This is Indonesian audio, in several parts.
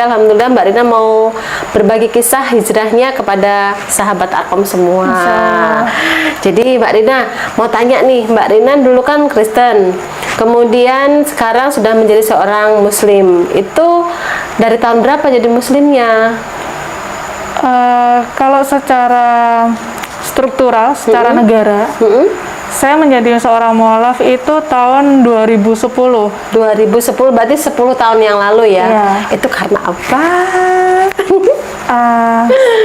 Alhamdulillah Mbak Rina mau berbagi kisah hijrahnya kepada sahabat Arkom semua. Jadi Mbak Rina mau tanya nih, Mbak Rina dulu kan Kristen, kemudian sekarang sudah menjadi seorang Muslim. Itu dari tahun berapa jadi Muslimnya? Kalau secara struktural, secara negara, saya menjadi seorang mualaf itu tahun 2010. 2010 berarti 10 tahun yang lalu ya? Iya. Itu karena apa?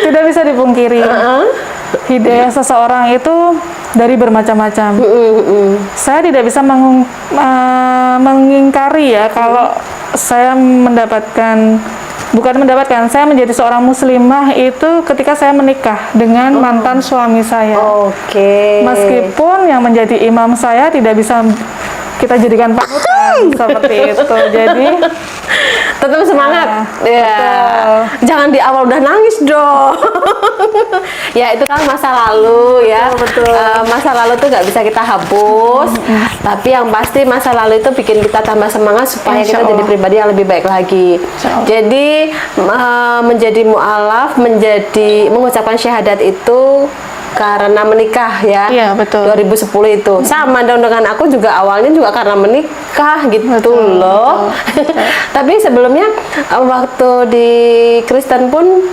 Tidak bisa dipungkiri, hidayah seseorang itu dari bermacam-macam. Saya tidak bisa mengingkari ya kalau saya saya menjadi seorang muslimah itu ketika saya menikah dengan mantan suami saya. Oke. Meskipun yang menjadi imam saya tidak bisa kita jadikan panutan seperti itu. Jadi tetap semangat. Ya. betul. Jangan di awal udah nangis dong. Ya itu kan masa lalu ya. Betul. Masa lalu tuh nggak bisa kita hapus. Tapi yang pasti masa lalu itu bikin kita tambah semangat supaya Insya kita jadi Allah. pribadi yang lebih baik lagi. Allah. Jadi menjadi mu'alaf, mengucapkan syahadat itu karena menikah ya. Iya, betul. 2010 itu. Sama dong dengan aku juga awalnya juga karena menikah gitu Betul, loh. Tapi sebelumnya waktu di Kristen pun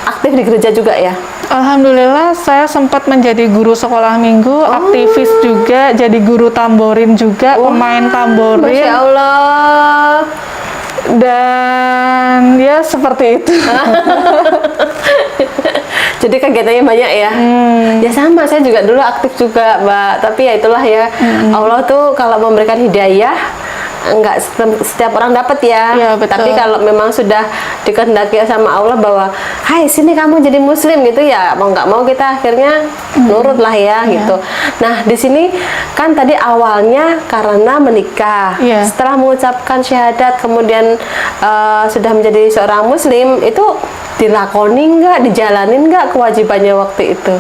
aktif di gereja juga ya? Alhamdulillah saya sempat menjadi guru sekolah minggu, aktivis juga, jadi guru tamborin juga, pemain tamborin. Masya Allah. Dan ya seperti itu. Jadi kegiatannya banyak ya? Ya sama, saya juga dulu aktif juga Mbak. Tapi ya itulah ya, Allah tuh kalau memberikan hidayah nggak setiap orang dapat ya. Iya, betul. Tapi kalau memang sudah dikehendaki sama Allah bahwa hai sini kamu jadi muslim gitu ya, mau nggak mau kita akhirnya nurut lah ya gitu. Nah di sini kan tadi awalnya karena menikah. Iya. Setelah mengucapkan syahadat kemudian sudah menjadi seorang muslim, itu dilakoni nggak, dijalanin nggak kewajibannya waktu itu?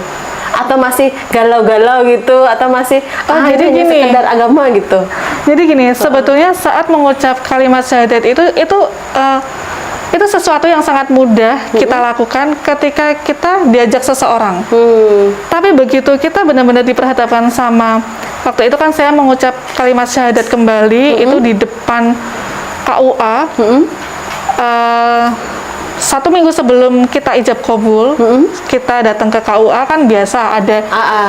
Atau masih galau-galau gitu, atau masih jadi ini hanya gini. sekedar agama gitu? Jadi gini, sebetulnya saat mengucap kalimat syahadat itu sesuatu yang sangat mudah kita lakukan ketika kita diajak seseorang. Tapi begitu kita benar-benar diperhadapkan sama, waktu itu kan saya mengucap kalimat syahadat kembali itu di depan KUA. 1 minggu sebelum kita ijab kabul, kita datang ke KUA kan biasa ada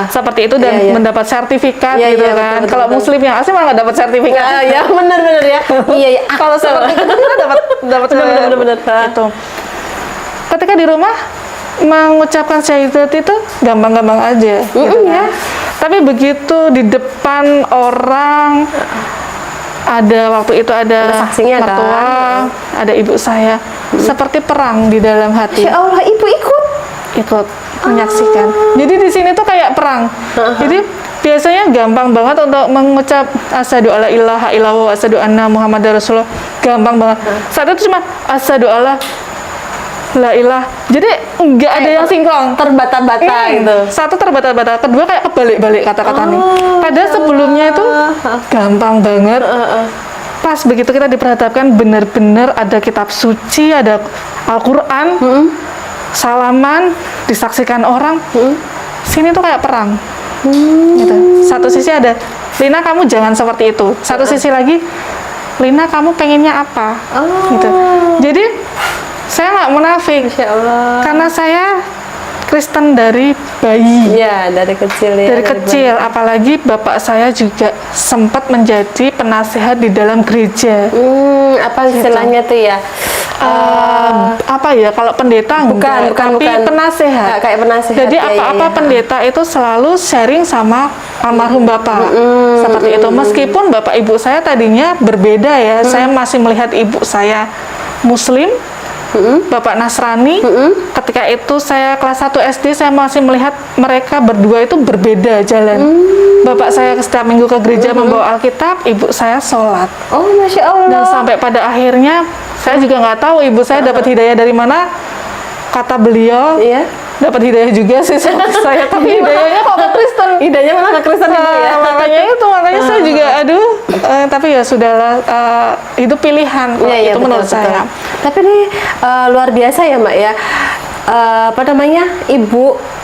seperti itu dan Iya. mendapat sertifikat Iya, gitu iya, kan. betul, Kalau betul. muslim yang asli malah nggak dapat sertifikat. Ya benar-benar ya. Iya ya. Kalau seperti itu kita dapat Benar-benar. itu. Ketika di rumah mengucapkan syahadat itu gampang-gampang aja, gitu kan. Tapi begitu di depan orang, waktu itu ada saksinya kan? mertua, ada ibu saya, seperti perang di dalam hati. Ya Allah, ibu ikut Menyaksikan. Jadi di sini tuh kayak perang. Jadi biasanya gampang banget untuk mengucap asyhadu alla ilaha illallah wa asyhadu anna muhammadar rasulullah. Gampang banget. Saat itu cuma asyhadu alla la ilah. Jadi nggak ada yang sinkron, terbata-bata gitu. Satu terbata-bata, kedua kayak kebalik-balik kata-katanya. Padahal sebelumnya itu gampang banget. Pas begitu kita diperhadapkan benar-benar ada kitab suci, ada Al-Quran, salaman, disaksikan orang. Sini tuh kayak perang. Gitu. Satu sisi ada, Lina kamu jangan seperti itu. Satu sisi lagi, Lina kamu pengennya apa? Gitu. Jadi saya nggak munafik, karena saya Kristen dari bayi. Iya, dari kecil ya. Dari kecil, apalagi bapak saya juga sempat menjadi penasehat di dalam gereja. Apa istilahnya tuh ya? Apa ya, kalau pendeta enggak, tapi penasehat. Kayak penasehat. Jadi apa-apa pendeta itu selalu sharing sama almarhum bapak. Seperti itu. Meskipun bapak ibu saya tadinya berbeda ya, saya masih melihat ibu saya Muslim, bapak Nasrani. Ketika itu saya kelas 1 SD, saya masih melihat mereka berdua itu berbeda jalan. Bapak saya setiap minggu ke gereja membawa Alkitab, ibu saya sholat. Oh, Masya Allah. Dan sampai pada akhirnya saya juga nggak tahu ibu saya dapat hidayah dari mana. Kata beliau, dapat hidayah juga sih seperti saya, tapi hidayahnya kok ke Kristen. Hidayahnya malah ke Kristen Ibu ya. Makanya saya juga aduh, tapi ya sudahlah, itu pilihan kok, Iya, itu betul, menurut betul. saya. Tapi ini luar biasa ya Mbak ya. Apa namanya, Ibu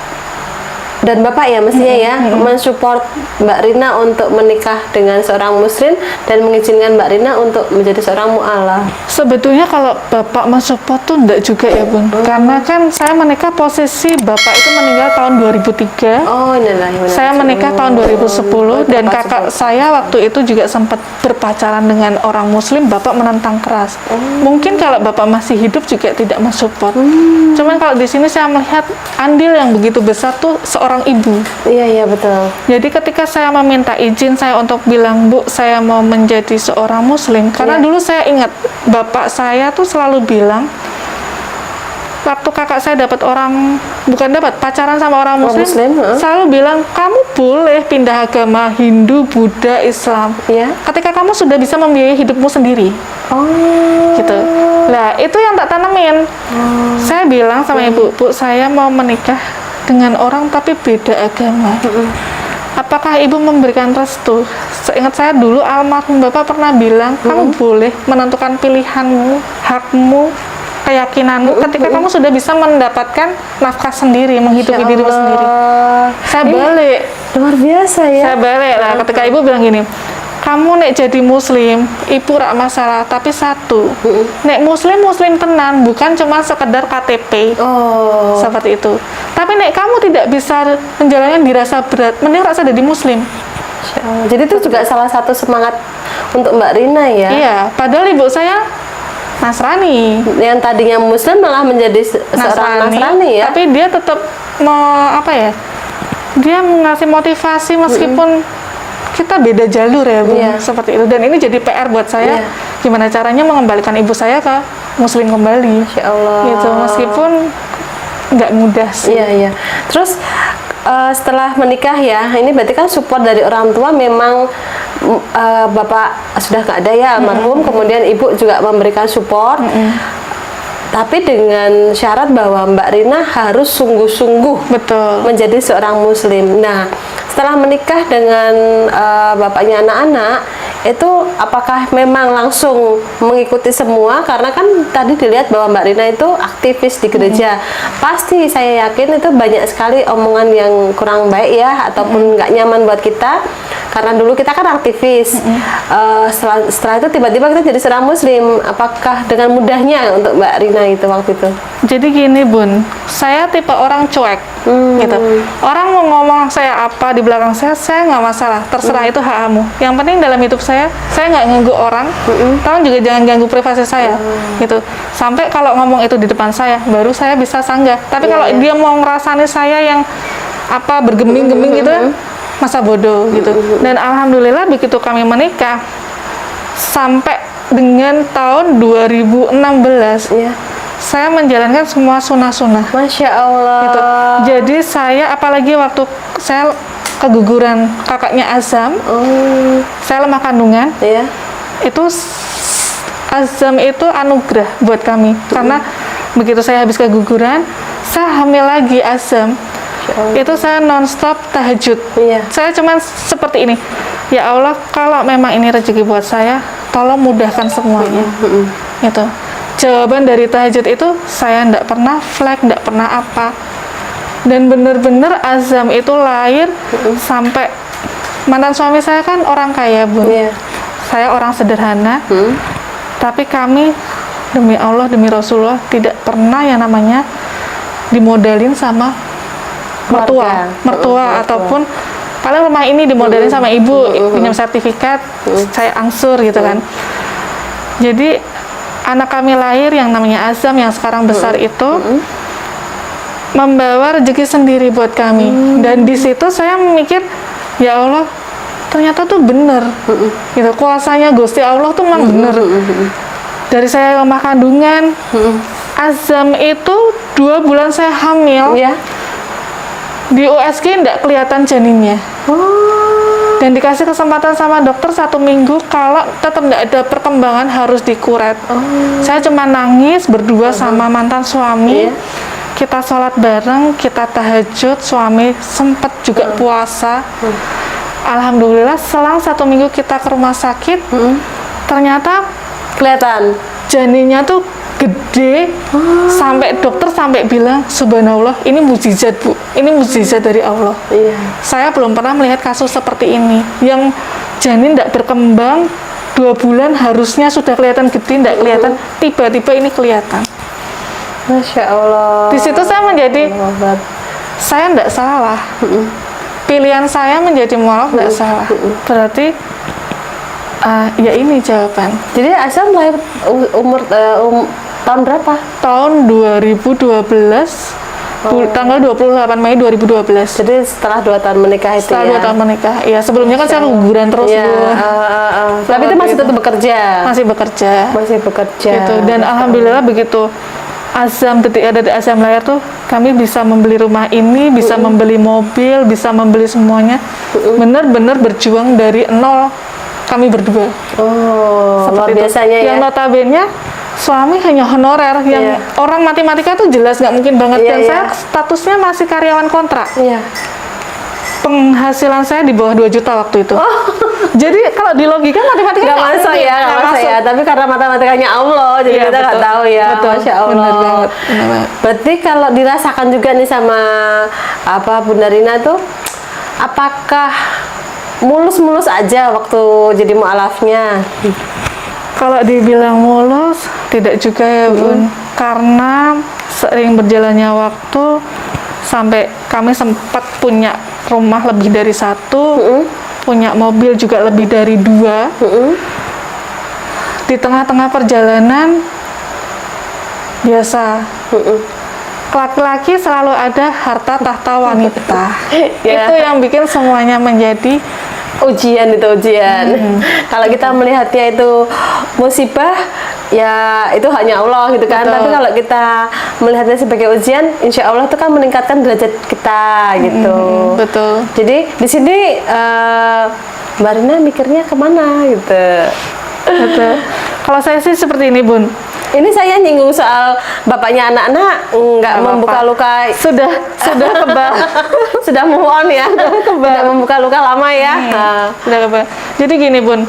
dan Bapak ya mestinya ya mensupport Mbak Rina untuk menikah dengan seorang muslim dan mengizinkan Mbak Rina untuk menjadi seorang mu'alaf. Sebetulnya kalau Bapak mensupport tuh enggak juga ya Bun, karena kan saya menikah posisi Bapak itu meninggal tahun 2003. Oh, inilah. Saya menikah tahun 2010 dan kakak saya waktu itu juga sempat berpacaran dengan orang muslim. Bapak menentang keras. Mungkin kalau Bapak masih hidup juga tidak mensupport. Cuman kalau di sini saya melihat andil yang begitu besar tuh seorang ibu. Iya betul. Jadi ketika saya meminta izin saya untuk bilang, Bu, saya mau menjadi seorang muslim, karena dulu saya ingat bapak saya tuh selalu bilang, waktu kakak saya dapat pacaran sama orang muslim, selalu bilang, kamu boleh pindah agama Hindu, Buddha, Islam, ketika kamu sudah bisa membiayai hidupmu sendiri. Gitu. Nah, itu yang tak tanemin. Saya bilang sama ibu, Bu, saya mau menikah dengan orang tapi beda agama. Apakah ibu memberikan restu? Seingat saya dulu almarhum bapak pernah bilang, kamu boleh menentukan pilihanmu, hakmu, keyakinanmu ketika kamu sudah bisa mendapatkan nafkah sendiri, menghidupi dirimu sendiri. Saya balik. Luar biasa ya. Saya balik lah ketika ibu bilang gini, kamu nek jadi muslim, ibu rak masalah, tapi satu, nek muslim tenan, bukan cuma sekedar KTP, seperti itu. Tapi nek kamu tidak bisa menjalankan dirasa berat, mending rasa jadi muslim. Jadi itu juga salah satu semangat untuk Mbak Rina ya. Iya, padahal ibu saya Nasrani. Yang tadinya muslim malah menjadi seorang Nasrani ya. Tapi dia tetap dia ngasih motivasi meskipun kita beda jalur ya Bu, seperti itu. Dan ini jadi PR buat saya, gimana caranya mengembalikan ibu saya ke muslim kembali. Masya Allah. Gitu, meskipun nggak mudah sih. Iya. Terus setelah menikah ya, ini berarti kan support dari orang tua memang bapak sudah nggak ada ya almarhum, kemudian ibu juga memberikan support. Tapi dengan syarat bahwa Mbak Rina harus sungguh-sungguh menjadi seorang muslim. Nah, setelah menikah dengan bapaknya anak-anak, itu apakah memang langsung mengikuti semua? Karena kan tadi dilihat bahwa Mbak Rina itu aktivis di gereja. Pasti saya yakin itu banyak sekali omongan yang kurang baik ya, ataupun nggak nyaman buat kita. Karena dulu kita kan aktivis. Setelah itu tiba-tiba kita jadi seorang muslim. Apakah dengan mudahnya untuk Mbak Rina itu waktu itu? Jadi gini Bun, saya tipe orang cuek gitu. Orang mau ngomong saya apa di belakang saya nggak masalah, terserah, itu hak kamu. Yang penting dalam hidup saya nggak ganggu orang, tolong juga jangan ganggu privasi saya gitu. Sampai kalau ngomong itu di depan saya, baru saya bisa sanggah. Tapi kalau dia mau ngerasani saya yang bergeming-geming gitu, masa bodoh gitu. Dan alhamdulillah begitu kami menikah sampai dengan tahun 2016 saya menjalankan semua sunnah-sunnah. Masya Allah gitu. Jadi saya apalagi waktu saya keguguran kakaknya Azam, saya lemah kandungan, itu Azam itu anugerah buat kami. Karena begitu saya habis keguguran, saya hamil lagi Azam. Itu saya nonstop tahajud. Saya cuman seperti ini, ya Allah, kalau memang ini rezeki buat saya, tolong mudahkan semuanya. Gitu. Jawaban dari tahajud itu saya nggak pernah flag, nggak pernah apa. Dan bener-bener Azam itu lahir sampai mantan suami saya kan orang kaya Bun. Saya orang sederhana. Tapi kami demi Allah, demi Rasulullah tidak pernah yang namanya dimodalin sama mertua ataupun paling rumah ini dimodalin sama ibu, pinjam sertifikat, saya angsur gitu kan. Jadi anak kami lahir yang namanya Azam yang sekarang besar itu membawa rezeki sendiri buat kami. Dan di situ saya mikir, ya Allah, ternyata tuh bener gitu, kuasanya Gusti Allah tuh memang bener. Dari saya lemah kandungan, Azam itu 2 bulan saya hamil, di USG nggak kelihatan janinnya. Dan dikasih kesempatan sama dokter 1 minggu, kalau tetap nggak ada perkembangan harus dikuret. Saya cuma nangis berdua sama mantan suami. kita sholat bareng, kita tahajud, suami sempat juga puasa. Alhamdulillah selang 1 minggu kita ke rumah sakit, ternyata Kelihatan. janinnya tuh gede, sampai dokter sampai bilang subhanallah, ini mukjizat Bu, ini mukjizat dari Allah. Iya. Saya belum pernah melihat kasus seperti ini, yang janin tidak berkembang 2 bulan harusnya sudah kelihatan gede, tidak kelihatan, tiba-tiba ini kelihatan. Masya Allah. Di situ saya menjadi, Hebat. saya tidak salah, pilihan saya menjadi mualaf tidak salah, berarti ya ini jawaban. Jadi Aisyah lahir umur tahun berapa? Tahun 2012, tanggal 28 Mei 2012. Jadi setelah 2 tahun menikah itu Setelah ya? 2 tahun menikah, ya sebelumnya kan saya guguran terus Iya, Bu. tapi itu masih tetap bekerja? Masih bekerja. Masih bekerja. Gitu. Dan alhamdulillah begitu azam, detik azam lahir tuh kami bisa membeli rumah ini, bisa membeli mobil, bisa membeli semuanya. Benar-benar berjuang dari nol kami berdua. Oh, luar Seperti itu. biasanya ya? Yang notabene suami hanya honorer, yang orang matematika tuh jelas nggak mungkin banget. Iya, Dan iya. saya statusnya masih karyawan kontrak. Iya. Penghasilan saya di bawah 2 juta waktu itu. Jadi kalau di logika matematika Nggak masuk mungkin, ya, nggak masuk ya. Tapi karena matematikanya Allah, jadi Iya, kita nggak betul. tahu ya. Betul. Masya Allah. Benar banget. Benar banget. Berarti kalau dirasakan juga nih sama Bunda Rina tuh, apakah mulus-mulus aja waktu jadi mu'alafnya? Kalau dibilang mulus, tidak juga ya Bun. Karena seiring berjalannya waktu, sampai kami sempat punya rumah lebih dari 1, punya mobil juga lebih dari 2. Di tengah-tengah perjalanan, biasa, laki-laki selalu ada harta tahta wanita. Ya. Itu yang bikin semuanya menjadi Ujian itu ujian. Kalau kita melihatnya itu musibah, ya itu hanya Allah gitu kan. Betul. Tapi kalau kita melihatnya sebagai ujian, insya Allah itu kan meningkatkan derajat kita gitu. betul. Jadi di sini Mbak Rina mikirnya kemana gitu. Betul. Kalau saya sih seperti ini Bun. Ini saya nyinggung soal bapaknya anak-anak nggak Nggak membuka apa-apa. luka, Sudah kebal. sudah move on ya, tidak membuka luka lama ya. Sudah kebal. Jadi gini Bun,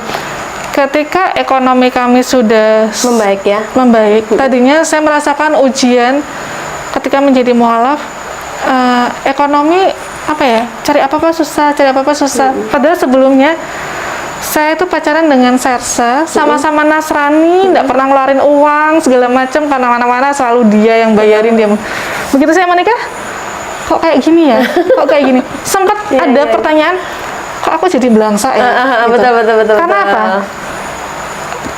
ketika ekonomi kami sudah Membaik ya. membaik, tadinya saya merasakan ujian ketika menjadi mualaf, ekonomi apa ya, cari apa-apa susah. Padahal sebelumnya saya itu pacaran dengan Sersa, sama-sama Nasrani, nggak pernah ngeluarin uang segala macam, karena mana-mana selalu dia yang bayarin dia. Begitu saya menikah, kok kayak gini ya, kok kayak gini. Sempat ada pertanyaan, kok aku jadi belangsa ya? Gitu. Betul. Karena apa?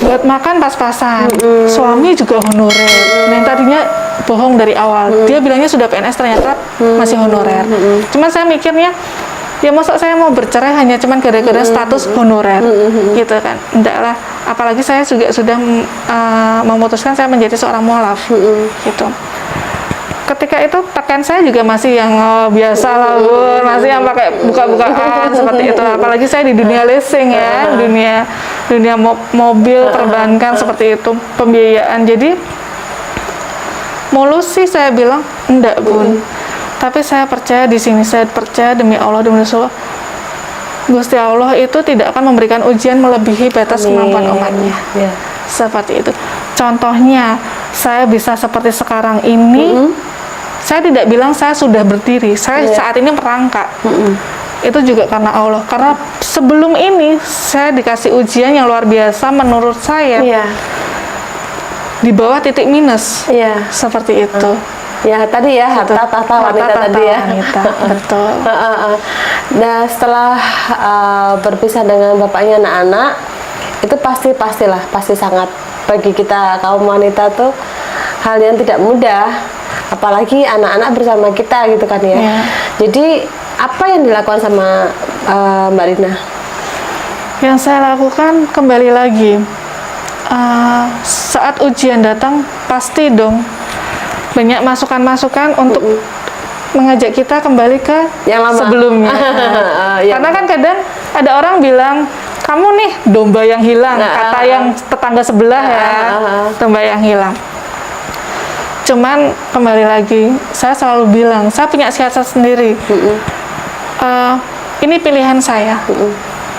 Buat makan pas-pasan, suami juga honorer. Nah, yang tadinya bohong dari awal, dia bilangnya sudah PNS, ternyata masih honorer. Cuman saya mikirnya, ya masa saya mau bercerai hanya cuman gara-gara status honorer, gitu kan? Enggak lah, apalagi saya juga sudah memutuskan saya menjadi seorang mualaf, gitu. Ketika itu pakaian saya juga masih yang biasa lah Bun, masih yang pakai buka-bukaan seperti itu. Apalagi saya di dunia leasing ya, dunia mobil, perbankan seperti itu, pembiayaan. Jadi mulus sih saya bilang enggak Bun. Tapi saya percaya di sini, saya percaya demi Allah, demi Rasulullah, Gusti Allah itu tidak akan memberikan ujian melebihi batas kemampuan umatnya. Ya. Seperti itu. Contohnya, saya bisa seperti sekarang ini, saya tidak bilang saya sudah berdiri, saya saat ini merangkak. Itu juga karena Allah. Karena sebelum ini, saya dikasih ujian yang luar biasa menurut saya, Iya. di bawah titik minus. Iya. Seperti itu. Ya tadi ya, harta tahta wanita Harta tadi ya. wanita, betul. Nah setelah berpisah dengan bapaknya anak-anak, itu pasti sangat, bagi kita kaum wanita tuh hal yang tidak mudah, apalagi anak-anak bersama kita gitu kan ya. Ya. Jadi apa yang dilakukan sama Mbak Rina? Yang saya lakukan kembali lagi, saat ujian datang pasti dong banyak masukan-masukan untuk mengajak kita kembali ke Yang lama. sebelumnya. Iya. Karena kan kadang ada orang bilang, kamu nih domba yang hilang, kata yang tetangga sebelah ya, domba yang hilang. Cuman kembali lagi, saya selalu bilang, saya punya siasat sendiri. Ini pilihan saya.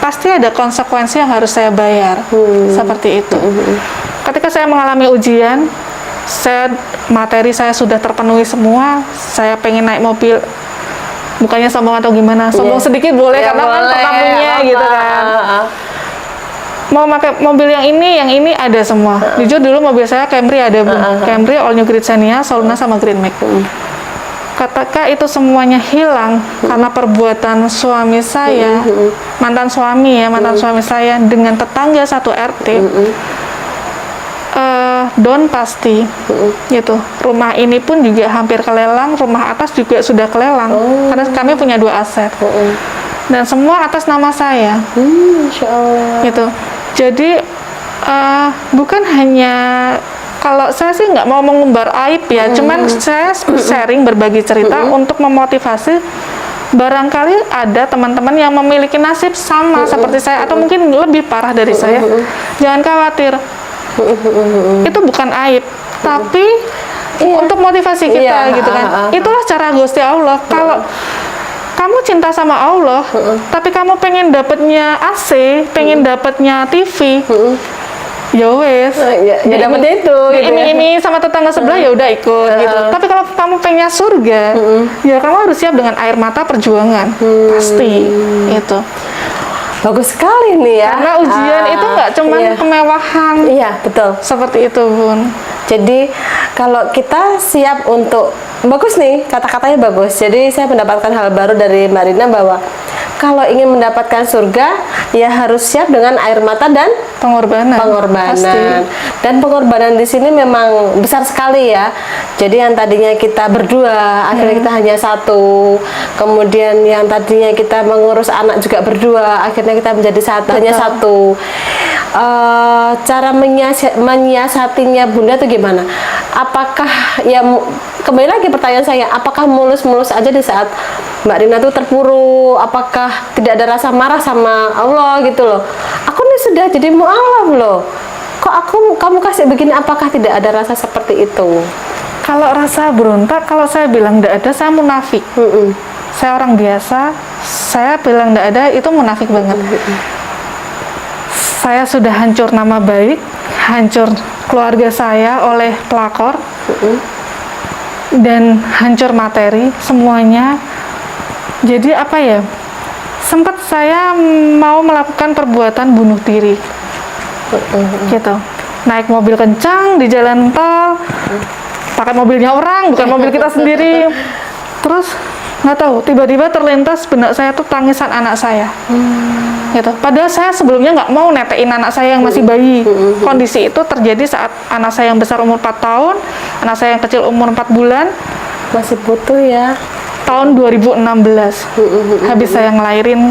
Pasti ada konsekuensi yang harus saya bayar. Seperti itu. Ketika saya mengalami ujian, materi saya sudah terpenuhi semua, saya pengen naik mobil, bukannya sombong atau gimana, sombong sedikit boleh, karena kan tamunya gitu kan. Mau pakai mobil yang ini ada semua. Jujur dulu mobil saya Camry ada, Camry All New Great Xenia, Soluna sama Green Max. Ketika itu semuanya hilang karena perbuatan suami saya, mantan suami saya dengan tetangga satu RT, down pasti, gitu. Rumah ini pun juga hampir kelelang, rumah atas juga sudah kelelang, karena kami punya 2 aset, dan semua atas nama saya, Insya Allah. gitu. Jadi bukan hanya, kalau saya sih nggak mau mengumbar aib ya, cuman saya sharing, berbagi cerita untuk memotivasi. Barangkali ada teman-teman yang memiliki nasib sama seperti saya, atau mungkin lebih parah dari saya. Jangan khawatir, itu bukan aib, tapi untuk motivasi kita, gitu kan. Itulah cara Gusti Allah. Kalau kamu cinta sama Allah, tapi kamu pengen dapatnya AC, pengen dapatnya TV, ya wes, ya dapatnya itu, gitu ya. ini sama tetangga sebelah, ya udah ikut, gitu. Tapi kalau kamu pengen surga, ya kamu harus siap dengan air mata perjuangan, pasti itu. Bagus sekali nih ya. Karena ujian itu nggak cuma kemewahan. Iya, betul. Seperti itu, Bun. Jadi kalau kita siap untuk, bagus nih, kata-katanya bagus. Jadi saya mendapatkan hal baru dari Mbak Rina, bahwa kalau ingin mendapatkan surga, ya harus siap dengan air mata dan pengorbanan. Pasti. Dan pengorbanan di sini memang besar sekali ya. Jadi yang tadinya kita berdua, akhirnya kita hanya satu. Kemudian yang tadinya kita mengurus anak juga berdua, akhirnya kita menjadi satu, hanya satu. Cara menyiasatinya Bunda itu gimana? Apakah ya, kembali lagi pertanyaan saya, apakah mulus-mulus aja di saat Mbak Rina tuh terpuruk? Apakah tidak ada rasa marah sama Allah gitu loh? Aku nih sudah jadi mu'alaf loh, kok kamu kasih begini? Apakah tidak ada rasa seperti itu? Kalau rasa berontak, kalau saya bilang tidak ada, saya munafik. Saya orang biasa, saya bilang tidak ada, itu munafik banget. Saya sudah hancur nama baik, hancur keluarga saya oleh pelakor, dan hancur materi semuanya. Jadi apa ya, sempat saya mau melakukan perbuatan bunuh diri, gitu. Naik mobil kencang di jalan tol, pakai mobilnya orang, bukan mobil kita sendiri. Terus nggak tahu, tiba-tiba terlintas benak saya tuh tangisan anak saya, gitu. Padahal saya sebelumnya nggak mau netein anak saya yang masih bayi. Kondisi itu terjadi saat anak saya yang besar umur 4 tahun, anak saya yang kecil umur 4 bulan. Masih butuh ya. Tahun 2016, habis saya ngelahirin,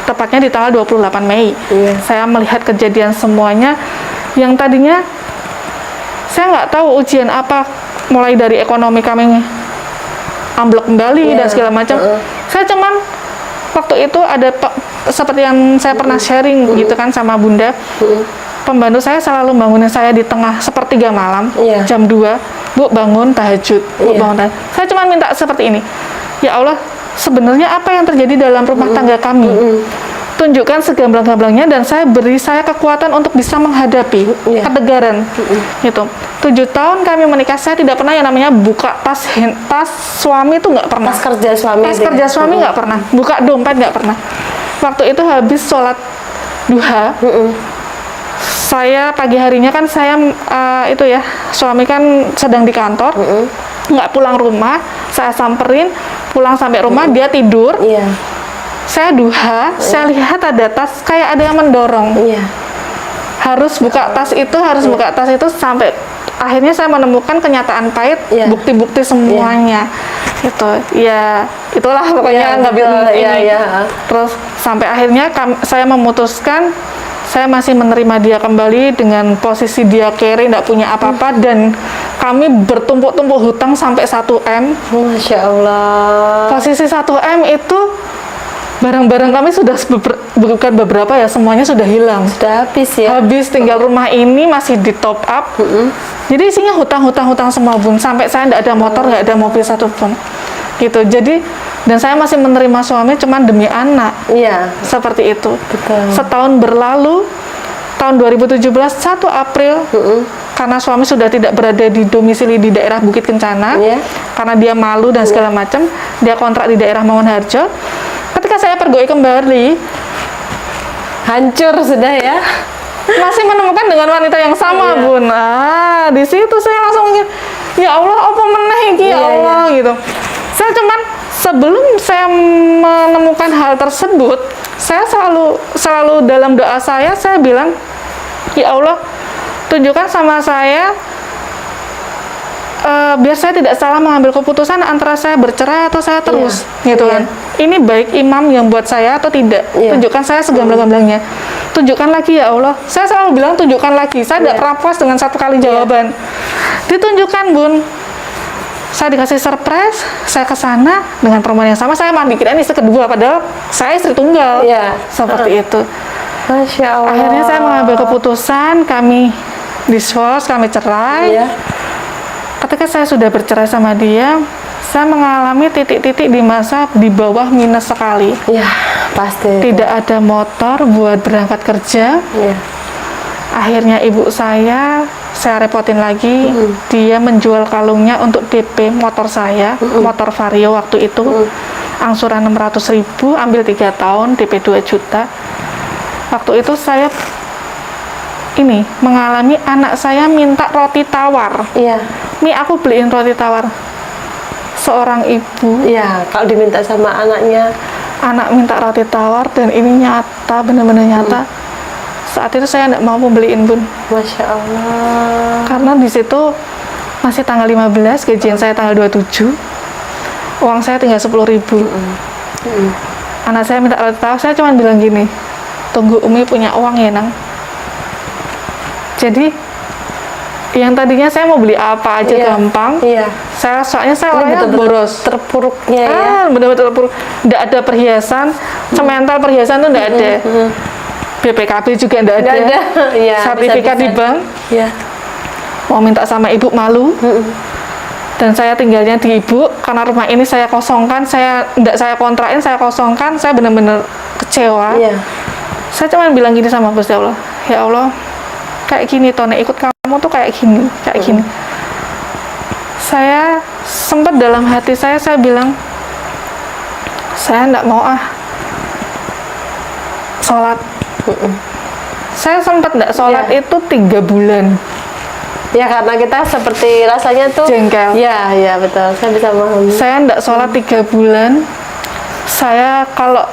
tepatnya di tanggal 28 Mei. Saya melihat kejadian semuanya, yang tadinya saya nggak tahu ujian apa, mulai dari ekonomi kami amblok kembali dan segala macam. Saya cuman waktu itu ada seperti yang saya pernah sharing gitu kan sama Bunda, pembantu saya selalu bangunin saya di tengah sepertiga malam, jam 2, Bu bangun tahajud, Bu bangun tahajud. Saya cuma minta seperti ini, ya Allah, sebenarnya apa yang terjadi dalam rumah tangga kami? Tunjukkan segamblang-gamblangnya, dan beri saya kekuatan untuk bisa menghadapi ketegaran. Gitu. 7 tahun kami menikah, saya tidak pernah yang namanya buka tas suami, itu nggak pernah. Tas kerja suami. Tas kerja suami nggak pernah. Buka dompet nggak pernah. Waktu itu habis sholat duha, saya pagi harinya kan saya itu ya, suami kan sedang di kantor, nggak pulang rumah, saya samperin, pulang sampai rumah dia tidur. Saya duha, saya lihat ada tas, kayak ada yang mendorong. Harus buka tas itu, buka tas itu, sampai akhirnya saya menemukan kenyataan pahit, bukti-bukti semuanya. Gitu. Ya, itulah pokoknya ngambil ini. Terus sampai akhirnya saya memutuskan, saya masih menerima dia kembali dengan posisi dia kere, tidak punya apa-apa, dan kami bertumpuk-tumpuk hutang sampai 1 M. Masya Allah. Posisi 1 M itu barang-barang kami sudah bukan beberapa ya, semuanya sudah hilang. Sudah habis ya. Habis, tinggal rumah ini masih di top up. Jadi isinya hutang semua Bun. Sampai saya nggak ada motor, nggak ada mobil satupun. Gitu. Jadi, dan saya masih menerima suami cuma demi anak. Iya. Seperti itu. Betul. Setahun berlalu, tahun 2017, 1 April, karena suami sudah tidak berada di domisili di daerah Bukit Kencana, karena dia malu dan segala macam, dia kontrak di daerah Mangunharjo. Ketika saya pergi kembali, Hancur sudah ya. masih menemukan dengan wanita yang sama, Bun. Di situ saya langsung mikir, ya Allah, apa meneh iki, ya Allah, gitu. Saya cuman sebelum saya menemukan hal tersebut, saya selalu dalam doa saya bilang, ya Allah, tunjukkan sama saya, biar saya tidak salah mengambil keputusan antara saya bercerai atau saya terus, gitu kan. Ini baik imam yang buat saya atau tidak. Tunjukkan saya segamblang-gamblangnya. Tunjukkan lagi ya Allah. Saya selalu bilang tunjukkan lagi. Saya tidak pernah puas dengan satu kali jawaban. Ditunjukkan, Bun. Saya dikasih surprise, saya ke sana dengan perempuan yang sama. Saya mandi kirain istri kedua, padahal saya istri tunggal. Seperti itu. Masya Allah. Akhirnya saya mengambil keputusan, kami divorce, kami cerai. Ketika saya sudah bercerai sama dia, saya mengalami titik-titik di masa di bawah minus sekali. Ya, pasti. Tidak ada motor buat berangkat kerja. Akhirnya ibu saya repotin lagi. Dia menjual kalungnya untuk DP motor saya, motor Vario waktu itu. Angsuran 600.000, ambil 3 tahun, DP 2 juta. Waktu itu saya mengalami anak saya minta roti tawar. Mi, aku beliin roti tawar. Seorang ibu. Kalau diminta sama anaknya. Anak minta roti tawar, dan ini nyata, benar-benar nyata. Saat itu saya tidak mau beliin, Bun. Masya Allah. Karena di situ masih tanggal 15, gajian saya tanggal 27. Uang saya tinggal 10.000. Anak saya minta roti tawar, saya cuma bilang gini, tunggu Umi punya uang ya, Nang. Jadi yang tadinya saya mau beli apa aja gampang. Soalnya saya orangnya boros. Terpuruknya ya. Benar-benar terpuruk. Nggak ada perhiasan, semental perhiasan tuh nggak ada. BPKB juga nggak ada. Sertifikat di bank. Mau minta sama ibu malu. Dan saya tinggalnya di ibu karena rumah ini saya kosongkan, saya kontrakin, saya kosongkan, saya benar-benar kecewa. Saya cuma bilang gini sama Gusti Allah, ya Allah, kayak gini Tone, ikut kamu tuh kayak gini. Saya sempat dalam hati saya bilang, saya enggak mau sholat. Saya sempat enggak sholat itu 3 bulan. Ya, karena kita seperti rasanya tuh jengkel. Ya betul, saya bisa memahami. Saya enggak sholat 3 bulan. Saya kalau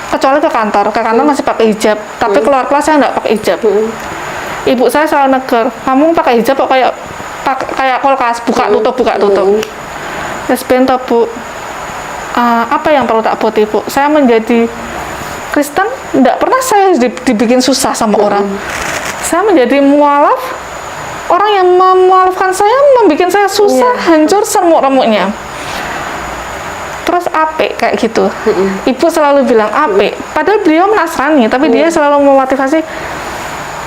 kecuali ke kantor masih pakai hijab, tapi keluar kelas saya enggak pakai hijab. Ibu saya selalu negur, kamu pakai hijab kok kayak kulkas, buka tutup. Terus bento, Bu, apa yang perlu tak buat Ibu? Saya menjadi Kristen, enggak pernah saya dibikin susah sama orang. Saya menjadi mualaf, orang yang memualafkan saya membuat saya susah, hancur seremuk-remuknya. Terus apik kayak gitu. Ibu selalu bilang apik, padahal beliau Nasrani, tapi dia selalu memotivasi,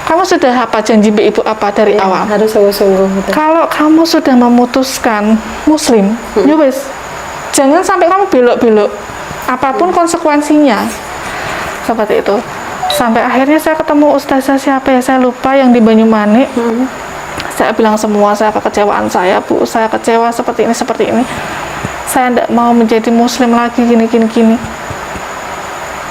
kamu sudah apa janji ibu apa dari awal? Harus sungguh-sungguh. Kalau kamu sudah memutuskan Muslim, ya wes, jangan sampai kamu belok-belok, apapun konsekuensinya. Seperti itu. Sampai akhirnya saya ketemu ustazah siapa ya, saya lupa, yang di Banyumanik. Saya bilang semua kekecewaan saya, Bu, saya kecewa seperti ini. Saya tidak mau menjadi Muslim lagi, gini.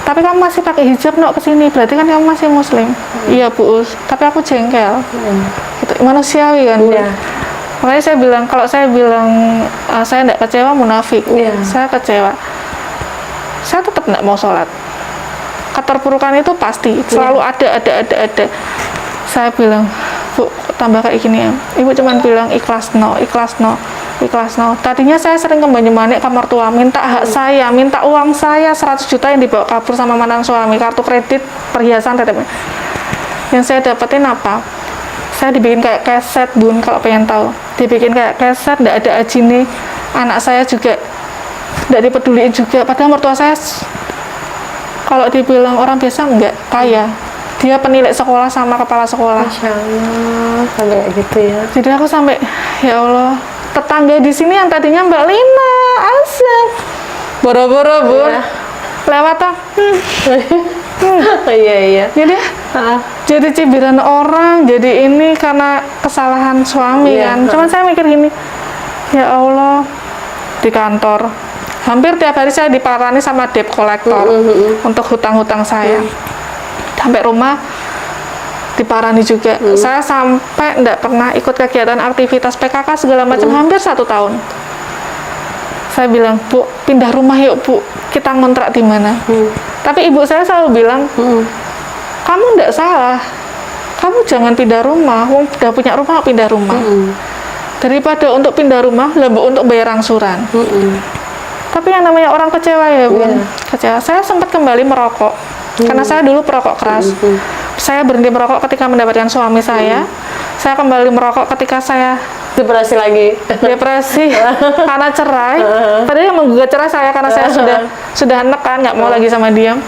Tapi kamu masih pakai hijab kesini, berarti kan kamu masih Muslim. Iya, Bu, tapi aku jengkel. Gitu, manusiawi kan, Bu. Makanya saya bilang, kalau saya bilang saya tidak kecewa, munafik. Saya kecewa. Saya tetap tidak mau sholat. Keterpurukan itu pasti, selalu ada. Saya bilang, Bu, tambah kayak gini ya. Ibu cuma bilang ikhlas no. Tadinya saya sering ke Banyumanik, ke mertua, minta hak saya, minta uang saya 100 juta yang dibawa kabur sama mantan suami, kartu kredit, perhiasan, yang saya dapetin apa? Saya dibikin kayak keset, Bun, kalau pengen tahu. Dibikin kayak keset, tidak ada ajine. Anak saya juga tidak dipeduliin juga, padahal mertua saya kalau dibilang orang biasa enggak, kaya. Dia penilik sekolah sama kepala sekolah. Masya Allah, sampai kayak gitu ya. Jadi aku sampai, ya Allah, tetangga di sini yang tadinya Mbak Lina, asal boro-boro Bun, Iya. lewat tuh, Iya. jadi cibiran orang, jadi ini karena kesalahan suami Iya. kan. Cuman saya mikir gini, ya Allah, di kantor hampir tiap hari saya diparani sama debt collector untuk hutang-hutang saya. Sampai rumah diparani juga. Saya sampai enggak pernah ikut kegiatan aktivitas PKK segala macam hampir 1 tahun. Saya bilang, Bu, pindah rumah yuk Bu, kita ngontrak di mana? Tapi ibu saya selalu bilang, kamu enggak salah, kamu jangan pindah rumah, wong udah punya rumah pindah rumah. Daripada untuk pindah rumah, lebih untuk bayar angsuran. Tapi yang namanya orang kecewa ya Bun, kecewa. Saya sempat kembali merokok, karena saya dulu perokok keras. Saya berhenti merokok ketika mendapatkan suami saya. Saya kembali merokok ketika saya Depresi lagi. depresi karena cerai. Padahal yang menggugat cerai saya karena saya sudah nekan, nggak mau lagi sama dia.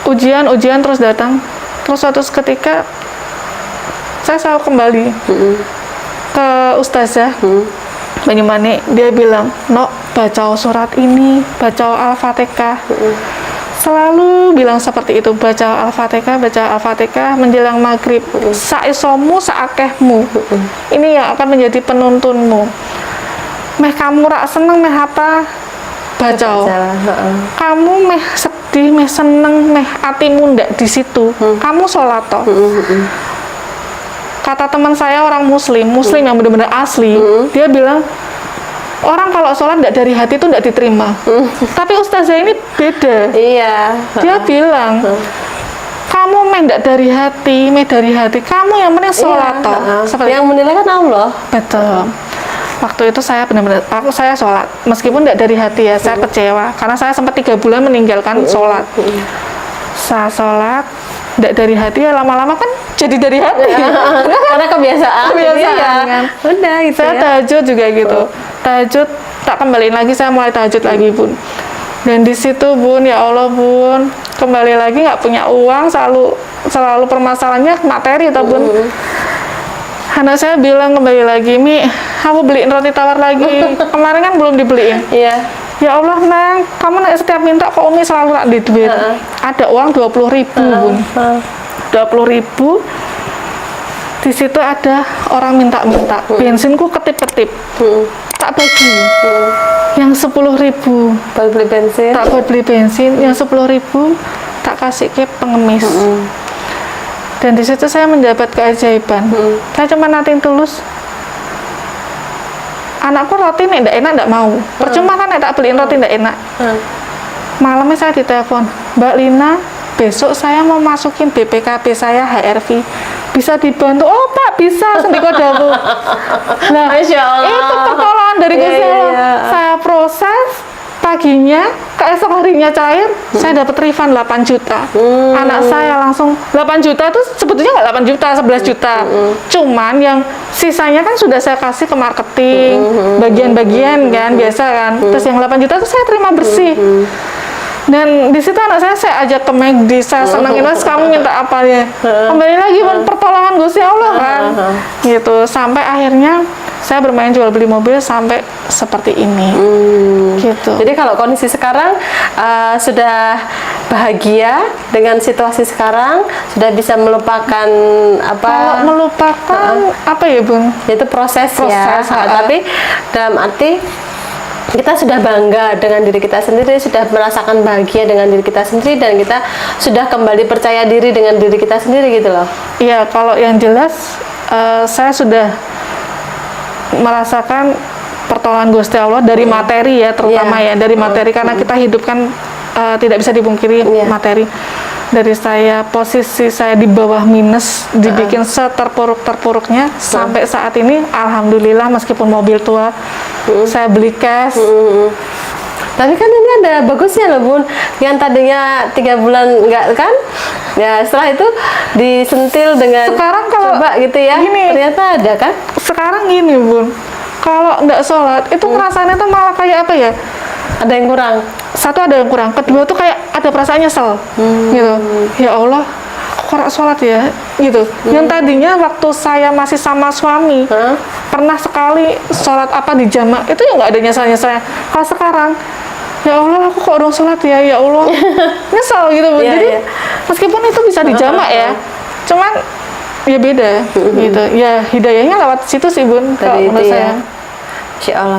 Ujian terus datang. Terus suatu ketika saya selalu kembali ke ustazah Banyumani. Dia bilang, "Nok, baca surat ini, baca Al-Fatihah." Selalu bilang seperti itu, baca Al-Fatihah menjelang maghrib. Saisomu saakehmu. Ini yang akan menjadi penuntunmu. Meh kamu rak seneng meh apa? Baca. Kamu meh sedih, meh seneng, meh hatimu ndak di situ. Kamu sholat toh. Kata teman saya orang muslim yang benar-benar asli, dia bilang, orang kalau sholat nggak dari hati itu nggak diterima. Tapi ustazah ini beda. Iya. Dia bilang, kamu meh nggak dari hati, kamu yang penting sholat toh. Seperti Yang menilai kan Allah. betul. Waktu itu saya benar-benar, saya sholat, meskipun nggak dari hati ya, saya kecewa karena saya sempat 3 bulan meninggalkan sholat. Saya sholat, nggak dari hati ya, lama-lama kan jadi dari hati. Karena kebiasaan. Kebiasaan, Iya. kan. Udah gitu Saya ya. tahajud juga gitu. Tahajud tak kembaliin lagi, saya mulai tahajud lagi Bun. Dan di situ Bun, ya Allah Bun, kembali lagi nggak punya uang, selalu permasalahannya materi toh Bun. Anak saya bilang kembali lagi, Mi, aku beliin roti tawar lagi. Kemarin kan belum dibeliin. Iya. Ya Allah Nang, kamu nak setiap minta kok Umi selalu nak di duit. Ada uang 20.000 Bun. 20.000. Di situ ada orang minta-minta. Bensinku ketip-ketip. Tak bagi. Yang 10.000 Buat beli bensin. tak buat beli bensin. Yang 10.000 tak kasih ke pengemis. Dan di situ saya mendapat keajaiban. Saya cuma nating tulus. Anakku roti nih ndak enak, ndak mau. Percuma kan tak beliin roti ndak enak. Malamnya saya ditelepon, Mbak Lina, besok saya mau masukin BPKB saya HRV. Bisa dibantu? Oh Pak, bisa. Sendiko dawu. Nah, Masya Allah. itu pertolongan dari Gusti Iya, Allah. iya. Saya proses, paginya, keesok harinya cair, saya dapat refund 8 juta. Anak saya langsung 8 juta itu sebetulnya nggak 8 juta, 11 juta. Cuman yang sisanya kan sudah saya kasih ke marketing, bagian-bagian kan, biasa kan. Terus yang 8 juta itu saya terima bersih. Dan di situ anak saya ajak ke McD, saya senangin, Mas kamu minta apa ya? Kembali lagi pertolongan Gusti Allah kan, gitu. Sampai akhirnya saya bermain jual beli mobil sampai seperti ini, gitu. Jadi kalau kondisi sekarang sudah bahagia dengan situasi sekarang, sudah bisa melupakan apa? Kalau melupakan apa ya Bun? Itu proses ya. Proses, Tapi dalam arti kita sudah bangga dengan diri kita sendiri, sudah merasakan bahagia dengan diri kita sendiri, dan kita sudah kembali percaya diri dengan diri kita sendiri gitu loh. Iya, kalau yang jelas saya sudah merasakan pertolongan Gusti Allah dari materi ya, terutama ya dari materi, karena kita hidup kan tidak bisa dipungkiri materi. Dari posisi saya di bawah minus, dibikin seterpuruk-terpuruknya sampai saat ini, alhamdulillah, meskipun mobil tua saya beli cash. Tapi kan ini ada bagusnya loh Bun, yang tadinya 3 bulan enggak kan, ya setelah itu disentil dengan Sekarang kalau coba gitu ya, gini, ternyata ada kan. sekarang gini Bun, kalau nggak sholat itu ngerasainnya tuh malah kayak apa ya, Ada yang kurang. Satu, ada yang kurang. Kedua tuh kayak ada perasaan nyesel gitu. Ya Allah, aku kurang sholat ya gitu. Yang tadinya waktu saya masih sama suami pernah sekali sholat apa di jamak, itu ya nggak ada nyesel-nyeselnya. Kalau sekarang, ya Allah, aku kok orang sholat ya Allah, nyesel gitu Bu. Iya, Jadi iya. meskipun itu bisa di jamak ya, cuman ya beda gitu. Ya hidayahnya lewat situ sih Bun, kalau Tadi menurut itu saya. ya. Insya Allah.